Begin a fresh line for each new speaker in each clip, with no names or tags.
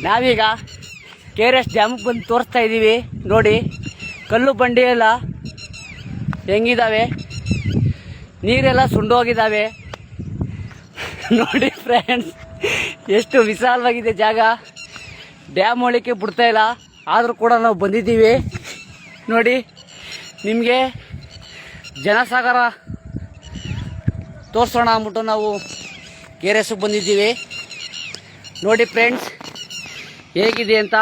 ನಾವೀಗ KRS ಡ್ಯಾಮಿಗೆ ಬಂದು ತೋರಿಸ್ತಾ ಇದ್ದೀವಿ. ನೋಡಿ ಕಲ್ಲು ಬಂಡಿ ಎಲ್ಲ ಹೆಂಗಿದಾವೆ, ನೀರೆಲ್ಲ ಸುಂಡೋಗಿದ್ದಾವೆ. ನೋಡಿ ಫ್ರೆಂಡ್ಸ್, ಎಷ್ಟು ವಿಶಾಲವಾಗಿದೆ ಜಾಗ. ಡ್ಯಾಮ್ ಒಳಕ್ಕೆ ಬಿಡ್ತಾ ಇಲ್ಲ, ಆದರೂ ಕೂಡ ನಾವು ಬಂದಿದ್ದೀವಿ. ನೋಡಿ ನಿಮಗೆ ಜನಸಾಗರ ತೋರಿಸೋಣ ಅಂದ್ಬಿಟ್ಟು ನಾವು KRSಗೆ ಬಂದಿದ್ದೀವಿ. ನೋಡಿ ಫ್ರೆಂಡ್ಸ್ ಹೇಗಿದೆ ಅಂತ.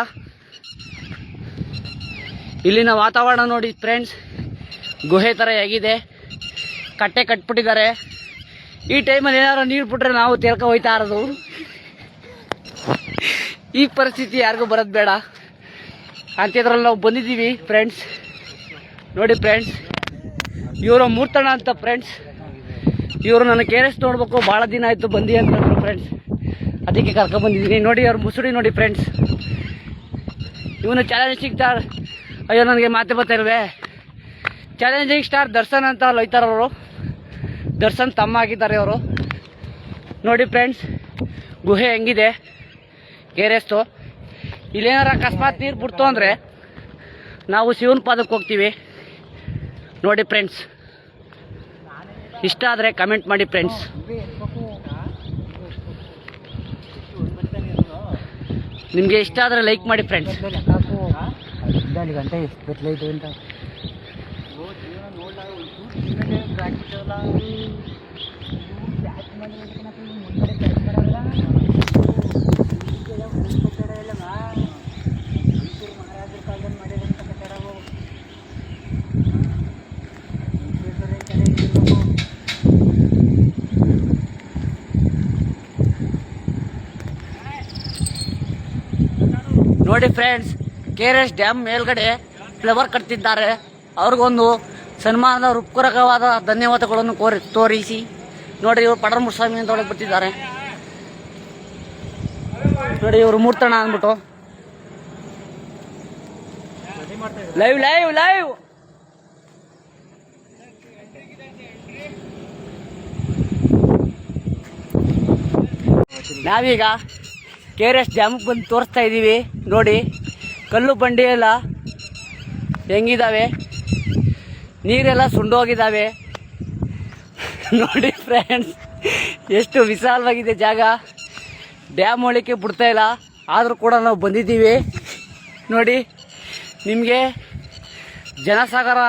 ಇಲ್ಲಿನ ವಾತಾವರಣ ನೋಡಿ ಫ್ರೆಂಡ್ಸ್, ಗುಹೆ ಥರ ಹೇಗಿದೆ, ಕಟ್ಟೆ ಕಟ್ಬಿಟ್ಟಿದ್ದಾರೆ. ಈ ಟೈಮಲ್ಲಿ ಏನಾದ್ರು ನೀರು ಬಿಟ್ರೆ ನಾವು ತೇಲ್ಕ ಹೋಯ್ತಾ ಇರೋದು. ಈ ಪರಿಸ್ಥಿತಿ ಯಾರಿಗೂ ಬರೋದು ಬೇಡ ಅಂತಿದ್ರಲ್ಲಿ ನಾವು ಬಂದಿದ್ದೀವಿ ಫ್ರೆಂಡ್ಸ್. ನೋಡಿ ಫ್ರೆಂಡ್ಸ್, ಇವರು ಮೂರ್ತಣ ಅಂತ ಫ್ರೆಂಡ್ಸ್. ಇವರು ನನ್ನ KRS ನೋಡ್ಬೇಕು, ಭಾಳ ದಿನ ಆಯಿತು ಬಂದಿ ಅಂತಂದ್ರು ಫ್ರೆಂಡ್ಸ್, ಅದಕ್ಕೆ ಕರ್ಕೊಂಡ್ಬಂದಿದ್ದೀನಿ. ನೋಡಿ ಅವ್ರ ಮುಸುಡಿ ನೋಡಿ ಫ್ರೆಂಡ್ಸ್. ಇವನು ಚಾಲೆಂಜಿಂಗ್ ಸ್ಟಾರ್, ಅಯ್ಯೋ ನನಗೆ ಮಾತೆ ಬರ್ತಾಯಿಲ್ವೇ, ಚಾಲೆಂಜಿಂಗ್ ಸ್ಟಾರ್ ದರ್ಶನ್ ಅಂತ ಅಲ್ಲಿ ಹೋಯ್ತಾರವರು. ದರ್ಶನ್ ತಮ್ಮ ಆಗಿದ್ದಾರೆ ಅವರು. ನೋಡಿ ಫ್ರೆಂಡ್ಸ್ ಗುಹೆ ಹೆಂಗಿದೆ KRSದು. ಇಲ್ಲೇನಾರ ಅಕಸ್ಮಾತ್ ನೀರು ಬಿಡ್ತು ಅಂದರೆ ನಾವು ಶಿವನ ಪಾದಕ್ಕೆ ಹೋಗ್ತೀವಿ. ನೋಡಿ ಫ್ರೆಂಡ್ಸ್, ಇಷ್ಟ ಆದರೆ ಕಮೆಂಟ್ ಮಾಡಿ ಫ್ರೆಂಡ್ಸ್. ನಿಮಗೆ ಇಷ್ಟ ಆದರೆ ಲೈಕ್ ಮಾಡಿ ಫ್ರೆಂಡ್ಸ್. ನೋಡಿ ಫ್ರೆಂಡ್ಸ್, KRS ಡ್ಯಾಮ್ ಮೇಲ್ಗಡೆ ಫ್ಲವರ್ ಕಟ್ತಿದ್ದಾರೆ. ಅವ್ರಿಗೊಂದು ಸನ್ಮಾನದ ಹೃತ್ಪೂರ್ವಕವಾದ ಧನ್ಯವಾದಗಳನ್ನು ತೋರಿಸಿ. ನೋಡಿ ಇವರು ಪಡರಮುರು ಸ್ವಾಮಿ ಅಂತ ಒಳಗೆ ಬರ್ತಿದ್ದಾರೆ. ನೋಡಿ ಇವರು ಮೂರ್ತಣ ಅಂದ್ಬಿಟ್ಟು ಲೈವ್ ಲೈವ್ ಲೈವ್. ನಾವೀಗ KRS ಡ್ಯಾಮಿಗೆ ಬಂದು ತೋರಿಸ್ತಾ ಇದ್ದೀವಿ. ನೋಡಿ ಕಲ್ಲು ಬಂಡಿ ಎಲ್ಲ ಹೆಂಗಿದಾವೆ, ನೀರೆಲ್ಲ ಸುಂಡೋಗಿದ್ದಾವೆ. ನೋಡಿ ಫ್ರೆಂಡ್ಸ್, ಎಷ್ಟು ವಿಶಾಲವಾಗಿದೆ ಜಾಗ. ಡ್ಯಾಮ್ ಒಳಕ್ಕೆ ಬಿಡ್ತಾ ಇಲ್ಲ, ಆದರೂ ಕೂಡ ನಾವು ಬಂದಿದ್ದೀವಿ. ನೋಡಿ ನಿಮಗೆ ಜನಸಾಗರ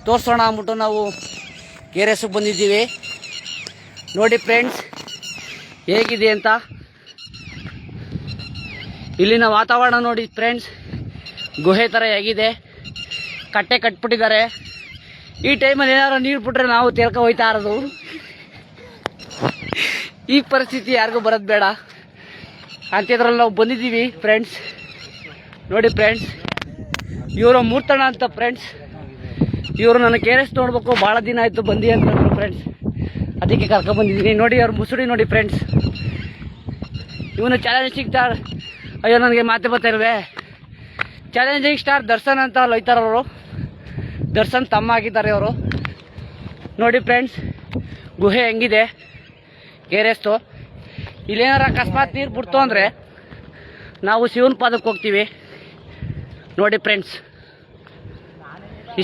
ತೋರಿಸೋಣ ಅಂದ್ಬಿಟ್ಟು ನಾವು KRSಗೆ ಬಂದಿದ್ದೀವಿ. ನೋಡಿ ಫ್ರೆಂಡ್ಸ್ ಹೇಗಿದೆ ಅಂತ. ಇಲ್ಲಿನ ವಾತಾವರಣ ನೋಡಿ ಫ್ರೆಂಡ್ಸ್, ಗುಹೆ ಥರ ಹೇಗಿದೆ, ಕಟ್ಟೆ ಕಟ್ಬಿಟ್ಟಿದ್ದಾರೆ. ಈ ಟೈಮಲ್ಲಿ ಏನಾದ್ರು ನೀರು ಬಿಟ್ರೆ ನಾವು ತೇಲ್ಕ ಹೋಯ್ತಾ ಇರೋದು. ಈ ಪರಿಸ್ಥಿತಿ ಯಾರಿಗೂ ಬರೋದು ಬೇಡ ಅಂತಿದ್ರಲ್ಲಿ ನಾವು ಬಂದಿದ್ದೀವಿ ಫ್ರೆಂಡ್ಸ್. ನೋಡಿ ಫ್ರೆಂಡ್ಸ್, ಇವರು ಮೂರ್ತಣ ಅಂತ ಫ್ರೆಂಡ್ಸ್. ಇವರು ನನ್ನ KRS ನೋಡ್ಬೇಕು, ಭಾಳ ದಿನ ಆಯಿತು ಬಂದಿ ಅಂತಂದ್ರು ಫ್ರೆಂಡ್ಸ್, ಅದಕ್ಕೆ ಕರ್ಕೊಂಡ್ಬಂದಿದ್ದೀನಿ. ನೋಡಿ ಅವ್ರ ಮುಸುಡಿ ನೋಡಿ ಫ್ರೆಂಡ್ಸ್. ಇವನು ಚಾಲೆಂಜಿಂಗ್ ಸ್ಟಾರ್, ಅಯ್ಯೋ ನನಗೆ ಮಾತೆ ಬರ್ತಾಯಿಲ್ವೇ, ಚಾಲೆಂಜಿಂಗ್ ಸ್ಟಾರ್ ದರ್ಶನ್ ಅಂತ ಅಲ್ಲಿ ಹೋಯ್ತಾರವರು. ದರ್ಶನ್ ತಮ್ಮ ಆಗಿದ್ದಾರೆ ಅವರು. ನೋಡಿ ಫ್ರೆಂಡ್ಸ್ ಗುಹೆ ಹೆಂಗಿದೆ KRSದು. ಇಲ್ಲೇನಾರ ಅಕಸ್ಮಾತ್ ನೀರು ಬಿಡ್ತು ಅಂದರೆ ನಾವು ಶಿವನ ಪಾದಕ್ಕೆ ಹೋಗ್ತೀವಿ. ನೋಡಿ ಫ್ರೆಂಡ್ಸ್,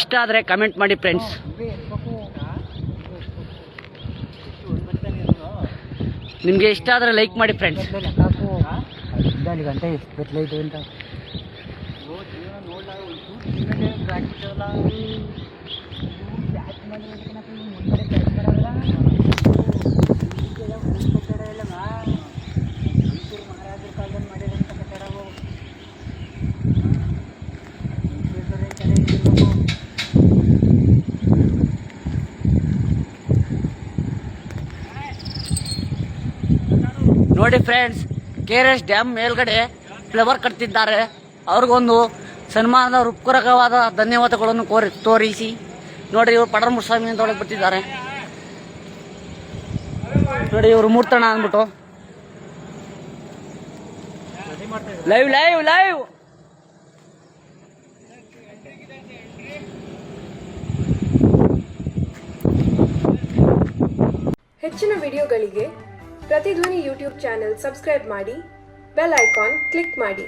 ಇಷ್ಟ ಆದರೆ ಕಮೆಂಟ್ ಮಾಡಿ ಫ್ರೆಂಡ್ಸ್. ನಿಮಗೆ ಇಷ್ಟ ಆದರೆ ಲೈಕ್ ಮಾಡಿ ಫ್ರೆಂಡ್ಸ್. ನೋಡಿ ಫ್ರೆಂಡ್ಸ್, KRS ಡ್ಯಾಮ್ ಮೇಲ್ಗಡೆ ಫ್ಲವರ್ ಕಟ್ತಿದ್ದಾರೆ. ಅವ್ರಿಗೊಂದು ಸನ್ಮಾನದ ಹೃತ್ಪೂರ್ವಕವಾದ ಧನ್ಯವಾದಗಳನ್ನು ತೋರಿಸಿ. ನೋಡಿ ಇವರು ಪಡರಮುರು ಸ್ವಾಮಿ ಅಂತ ಒಳಗೆ ಬರ್ತಿದ್ದಾರೆ. ನೋಡಿ ಇವರು ಮೂರ್ತಣ ಅಂದ್ಬಿಟ್ಟು ಲೈವ್ ಲೈವ್ ಲೈವ್.
ಹೆಚ್ಚಿನ ವಿಡಿಯೋಗಳಿಗೆ ಪ್ರತಿಧ್ವನಿ ಯೂಟ್ಯೂಬ್ ಚಾನೆಲ್ ಸಬ್ಸ್ಕ್ರೈಬ್ ಮಾಡಿ, ಬೆಲ್ ಐಕಾನ್ ಕ್ಲಿಕ್ ಮಾಡಿ.